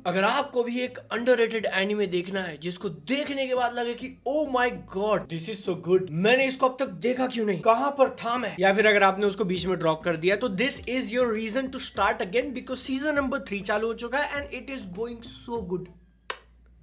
अगर आपको भी एक अंडररेटेड एनिमे देखना है जिसको देखने के बाद लगे कि oh my God this is so good, मैंने इसको अब तक देखा क्यों नहीं, कहां पर था मैं, या फिर अगर आपने उसको बीच में ड्रॉप कर दिया, तो this is your reason to start again because season number 3 चालू हो चुका है and it is going so good.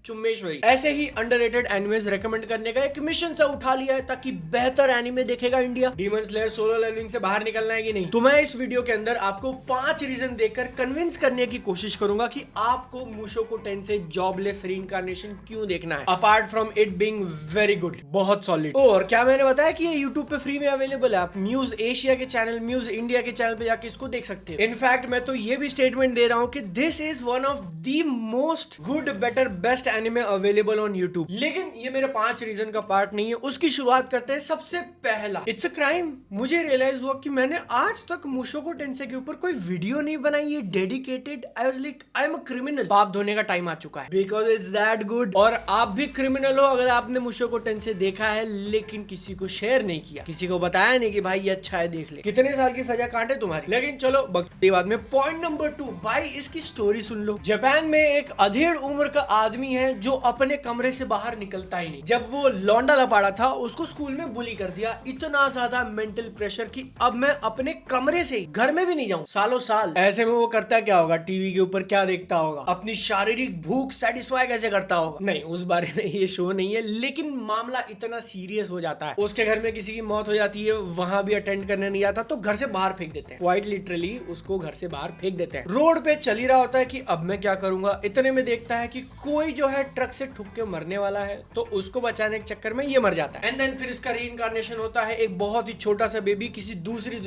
चुम्मेश्वरी ऐसे ही अंडररेटेड एनिमेज रेकमेंड करने का एक मिशन सा उठा लिया है ताकि बेहतर एनिमे देखेगा India. Demon Slayer Solo Leveling से बाहर निकलना है कि नहीं, तो मैं इस वीडियो के अंदर आपको 5 रीजन देकर कन्विंस करने की कोशिश करूंगा कि आपको मुशोको टेंसेई जॉबलेस रीइंकार्नेशन क्यों देखना है, apart from it being very good, बहुत सॉलिड। और क्या मैंने बताया कि ये यूट्यूब पे फ्री में अवेलेबल है, आप म्यूज एशिया के चैनल, म्यूज इंडिया के चैनल पे जाके इसको देख सकते हैं। इनफैक्ट मैं तो ये भी स्टेटमेंट दे रहा हूं कि this is one of the most good better best anime available on YouTube. लेकिन ये मेरे 5 रीजन का पार्ट नहीं है, उसकी शुरुआत करते हैं। सबसे पहला, इट्स अ क्राइम। मुझे रियलाइज हुआ कि मैंने आज तक मुशोको टेंसेई के ऊपर कोई वीडियो नहीं बनाई है dedicated. I was like I am a criminal, पाप धोने का टाइम आ चुका है बिकॉज इट्स दैट गुड। और आप भी क्रिमिनल हो अगर आपने मुशोको टेंसेई देखा है लेकिन किसी को शेयर नहीं किया, किसी को बताया नहीं कि भाई ये अच्छा है देख ले। कितने साल की सजा काटे तुम्हारी। लेकिन चलो बकती बाद में। पॉइंट नंबर 2, भाई इसकी स्टोरी सुन लो। जापान में एक अधेड़ उम्र का आदमी है जो अपने कमरे से बाहर निकलता ही नहीं। जब वो लौंडा लपाड़ा था उसको स्कूल में बुली कर दिया, इतना ज्यादा मेंटल प्रेशर कि अब मैं अपने कमरे से घर में भी नहीं जाऊं सालों साल। ऐसे में वो करता क्या होगा, टीवी के ऊपर क्या देखता होगा, अपनी शारीरिक भूख सेटिस्फाई कैसे करता होगा। नहीं, उस बारे में ये शो नहीं है, लेकिन मामला इतना सीरियस हो जाता है, उसके घर में किसी की मौत हो जाती है, वहां भी अटेंड करने नहीं आता तो घर से बाहर फेंक देते हैं, क्वाइट लिटरली उसको घर से बाहर फेंक देते हैं। रोड पे चल ही रहा होता है कि अब मैं क्या करूंगा, इतने में देखता है कि कोई जो है ट्रक से ठुक के मरने वाला है, तो उसको बचाने के चक्कर में ये मर जाता है। एंड देन फिर इसका रीइंकार्नेशन होता है एक बहुत ही छोटा सा बेबी किसी दूसरी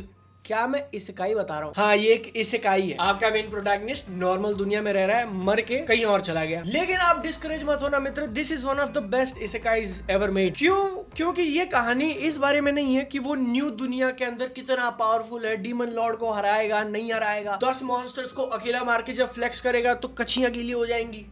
क्या मैं इसेकाई बता रहा हूँ, हाँ ये एक इसेकाई है। आपका मेन प्रोटैगनिस्ट नॉर्मल दुनिया में रह रहा है, मर के कहीं और चला गया। लेकिन आप डिस्करेज मत होना मित्र, this is one of the best isekais ever made. क्यों? क्योंकि ये कहानी इस बारे में नहीं है कि वो न्यू दुनिया के अंदर कितना पावरफुल है, डीमन लॉर्ड को हराएगा नहीं हराएगा, 10 मॉन्स्टर्स को अकेला मार के जब फ्लेक्स करेगा तो कच्चियां गीली हो जाएंगी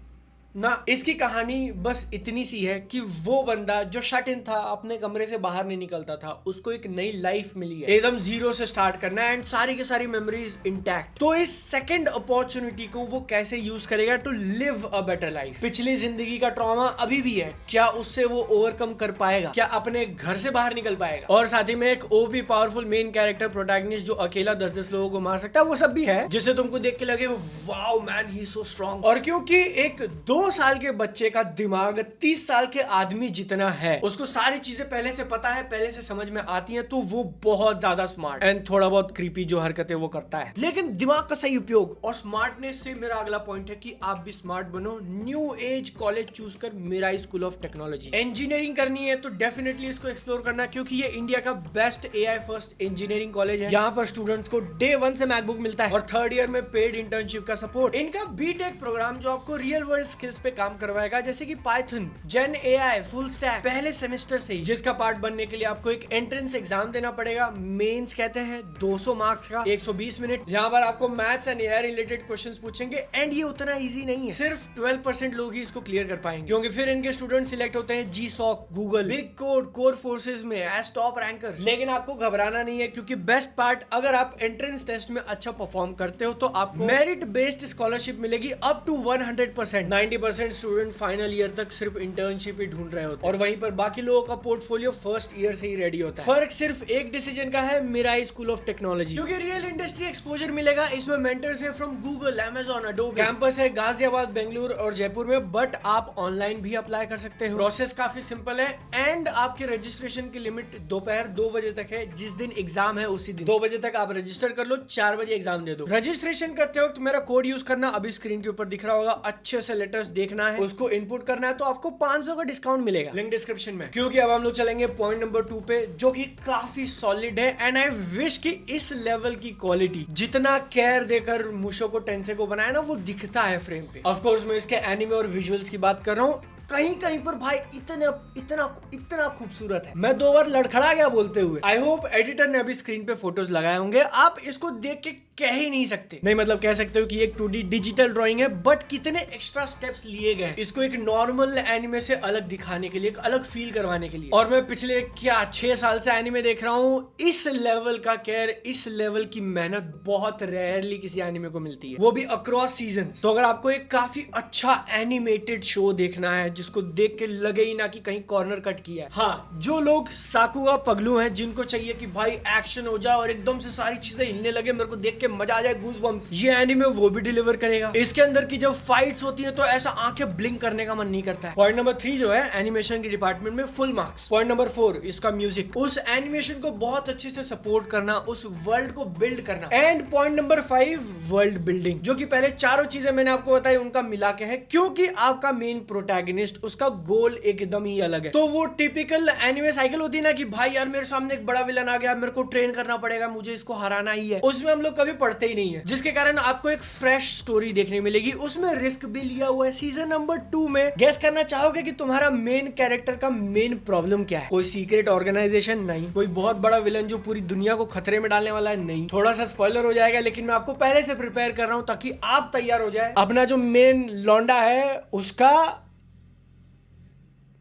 ना। इसकी कहानी बस इतनी सी है कि वो बंदा जो शट इन था, अपने कमरे से बाहर नहीं निकलता था, उसको एक नई लाइफ मिली है, एकदम जीरो से स्टार्ट करना है एंड सारी की सारी मेमोरीज इंटैक्ट। तो इस सेकंड अपॉर्चुनिटी को वो कैसे यूज करेगा to live a better life. पिछली जिंदगी का ट्रॉमा अभी भी है, क्या उससे वो ओवरकम कर पाएगा, क्या अपने घर से बाहर निकल पाएगा। और साथ ही में एक OP powerful main character protagonist जो अकेला 10-10 लोगों को मार सकता है, वो सब भी है, जिसे तुमको देख के लगे वाओ मैन ही सो स्ट्रॉन्ग। और क्योंकि एक 2 साल के बच्चे का दिमाग 30 साल के आदमी जितना है, उसको सारी चीजें पहले से पता है, पहले से समझ में आती हैं, तो वो बहुत ज्यादा स्मार्ट एंड थोड़ा बहुत क्रीपी जो हरकतें वो करता है, लेकिन दिमाग का सही उपयोग। और स्मार्टनेस से मेरा अगला पॉइंट है कि आप भी स्मार्ट बनो। न्यू एज कॉलेज चूज कर Mirai School of Technology. Engineering करनी है तो डेफिनेटली इसको एक्सप्लोर करना, क्योंकि ये इंडिया का best AI first engineering college है। यहाँ पर स्टूडेंट्स को डे 1 से मैकबुक मिलता है और 3rd ईयर में पेड इंटर्नशिप का सपोर्ट। इनका बीटेक प्रोग्राम जो आपको रियल वर्ल्ड स्किल्स पे काम करवाएगा, जैसे कि पाइथन, जेन एआई, फुल स्टैक, पहले सेमेस्टर से ही, जिसका पार्ट बनने के लिए आपको एक एंट्रेंस एग्जाम देना पड़ेगा। मेंस कहते हैं 200 मार्क्स का, 120 मिनट। यहाँ पर आपको maths and AI related questions पूछेंगे एंड ये उतना इजी नहीं है, सिर्फ 12% लोग ही इसको क्लियर कर पाएंगे, क्योंकि फिर इनके स्टूडेंट सिलेक्ट होते हैं GSoC, Google, big code, Codeforces में एज टॉप रैंकर्स। लेकिन आपको घबराना नहीं है, क्योंकि बेस्ट पार्ट, अगर आप एंट्रेंस टेस्ट में अच्छा परफॉर्म करते हो तो आपको मेरिट बेस्ड स्कॉलरशिप मिलेगी up to 100%। 90% student final year तक सिर्फ इंटर्नशिप ही ढूंढ रहे होते हैं, और वहीं पर बाकी लोगों का पोर्टफोलियो फर्स्ट ईयर से ही रेडी होता है। फर्क सिर्फ एक डिसीजन का है, मिराई स्कूल ऑफ टेक्नोलॉजी, क्योंकि रियल इंडस्ट्री एक्सपोजर मिलेगा। इसमें मेंटर्स है from Google, Amazon, Adobe. Campus है गाजियाबाद, बेंगलुरु और जयपुर में, बट आप ऑनलाइन भी अप्लाई कर सकते हो। प्रोसेस काफी सिंपल है एंड आपके रजिस्ट्रेशन की लिमिट दोपहर 2 बजे तक है। जिस दिन एग्जाम है उसी दिन 2 बजे तक आप रजिस्टर कर लो, 4 बजे एग्जाम दे दो। रजिस्ट्रेशन करते वक्त मेरा कोड यूज करना, अभी स्क्रीन के ऊपर दिख रहा होगा, अच्छे से लेटर्स देखना है, उसको इनपुट करना है, तो आपको 500 का डिस्काउंट मिलेगा, लिंक डिस्क्रिप्शन में। क्योंकि अब हम लोग चलेंगे पॉइंट नंबर 2 पे, जो कि काफी सॉलिड है एंड आई विश कि इस लेवल की क्वालिटी जितना केयर देकर मुशोको टेंसेई को बनाया ना, वो दिखता है फ्रेम पे। ऑफ कोर्स मैं इसके एनिमे और विजुअल्स की बात कर रहा हूँ। कहीं कहीं पर भाई इतना इतना इतना खूबसूरत है, मैं 2 बार लड़खड़ा गया बोलते हुए। आई होप एडिटर ने अभी स्क्रीन पे फोटोज लगाए होंगे, आप इसको देख के कह ही नहीं सकते, नहीं मतलब कह सकते हो कि एक 2D डिजिटल ड्राइंग है, बट कितने एक्स्ट्रा स्टेप्स लिए गए इसको एक नॉर्मल एनिमे से अलग दिखाने के लिए, एक अलग फील करवाने के लिए। और मैं पिछले 6 साल से एनिमे देख रहा हूँ, इस लेवल का केयर, इस लेवल की मेहनत बहुत रेयरली किसी एनिमे को मिलती है, वो भी अक्रॉस सीजन। तो अगर आपको एक काफी अच्छा एनिमेटेड शो देखना है जिसको देख के लगे ही ना कि कहीं कॉर्नर कट किया है, हाँ, जो लोग साकुगा पगलू हैं, जिनको चाहिए कि भाई एक्शन हो जाए और एकदम से सारी चीजें हिलने लगे, मेरे को देख के मजा आ जाए, गूज़बम्प्स, ये एनीमे वो भी डिलीवर करेगा। इसके अंदर की जब फाइट्स होती है तो ऐसा आंखें ब्लिंक करने का मन नहीं करता है। पॉइंट नंबर 3 जो है एनिमेशन के डिपार्टमेंट में फुल मार्क्स। पॉइंट नंबर 4 इसका म्यूजिक, उस एनिमेशन को बहुत अच्छे से सपोर्ट करना, उस वर्ल्ड को बिल्ड करना। And point number 5 world building, जो कि पहले चारों चीजें मैंने आपको बताई उनका मिला के है, क्योंकि आपका मेन प्रोटैगनिस्ट, उसका गोल एकदम ही अलग है। तो वो टिपिकल एनिमे साइकिल होती है ना कि भाई यार मेरे सामने एक बड़ा विलन आ गया, मेरे को ट्रेन करना पड़ेगा, मुझे इसको हराना ही है, उसमें हम लोग कभी पढ़ते ही नहीं है, जिसके कारण आपको एक फ्रेश स्टोरी देखने मिलेगी। उसमें रिस्क भी लिया हुआ है। सीजन नंबर 2 में गेस करना चाहोगे कि तुम्हारा मेन कैरेक्टर का मेन प्रॉब्लम क्या है? कोई सीक्रेट ऑर्गेनाइजेशन नहीं, कोई बहुत बड़ा विलन जो पूरी दुनिया को खतरे में डालने वाला है नहीं। थोड़ा सा स्पॉइलर हो जाएगा, लेकिन मैं आपको पहले से प्रिपेयर कर रहा हूं ताकि आप तैयार हो जाए। अपना जो मेन लौंडा है उसका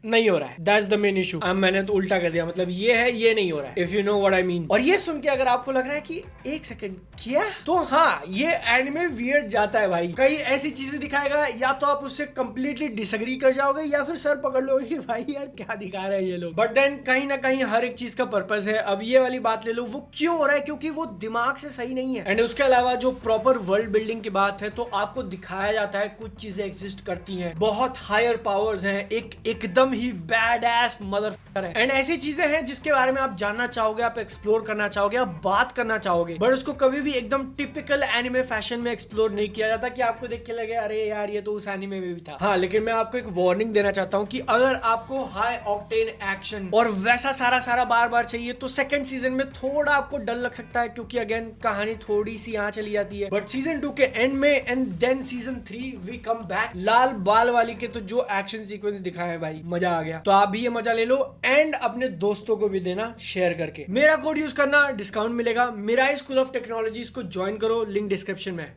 नहीं हो रहा है, दैट्स द मेन इशू। अब मैंने तो उल्टा कर दिया, मतलब ये है, ये नहीं हो रहा है, if you know what I mean. और ये सुन के अगर आपको लग रहा है कि एक सेकंड क्या, तो हाँ, ये एनिमे वियर्ड जाता है भाई। कई ऐसी चीजें दिखाएगा, या तो आप उससे कंप्लीटली डिसएग्री कर जाओगे या फिर सर पकड़ लोगे कि भाई यार क्या दिखा रहे हैं ये लोग। बट देन कहीं ना कहीं हर एक चीज का पर्पस है। अब ये वाली बात ले लो, वो क्यों हो रहा है? क्योंकि वो दिमाग से सही नहीं है। एंड उसके अलावा जो प्रॉपर वर्ल्ड बिल्डिंग की बात है, तो आपको दिखाया जाता है कुछ चीजें एग्जिस्ट करती हैं, बहुत हायर पावर्स हैं, एक एकदम ही बैड मदरफकर है। एंड ऐसी चीजें हैं जिसके बारे में आप जानना चाहोगे, आप एक्सप्लोर करना चाहोगे, आप बात करना चाहोगे, बट उसको कभी भी एकदम टिपिकल एनिमे फैशन में एक्सप्लोर नहीं किया जाता कि आपको देख के लगे अरे यार ये तो उस एनिमे में भी था। हाँ, लेकिन मैं आपको एक वार्निंग देना चाहता हूँ कि अगर आपको हाई ऑक्टेन एक्शन और वैसा सारा बार बार चाहिए तो सेकंड सीजन में थोड़ा आपको डर लग सकता है, क्योंकि अगेन कहानी थोड़ी सी यहाँ चली जाती है। बट सीजन 2 के एंड में and then season 3 we come back. लाल बाल वाली के तो जो एक्शन सीक्वेंस दिखाए हैं भाई, मजा आ गया। तो आप भी ये मजा ले लो एंड अपने दोस्तों को भी देना शेयर करके। मेरा कोड यूज करना, डिस्काउंट मिलेगा। मेरा स्कूल ऑफ टेक्नोलॉजी को ज्वाइन करो, लिंक डिस्क्रिप्शन में है।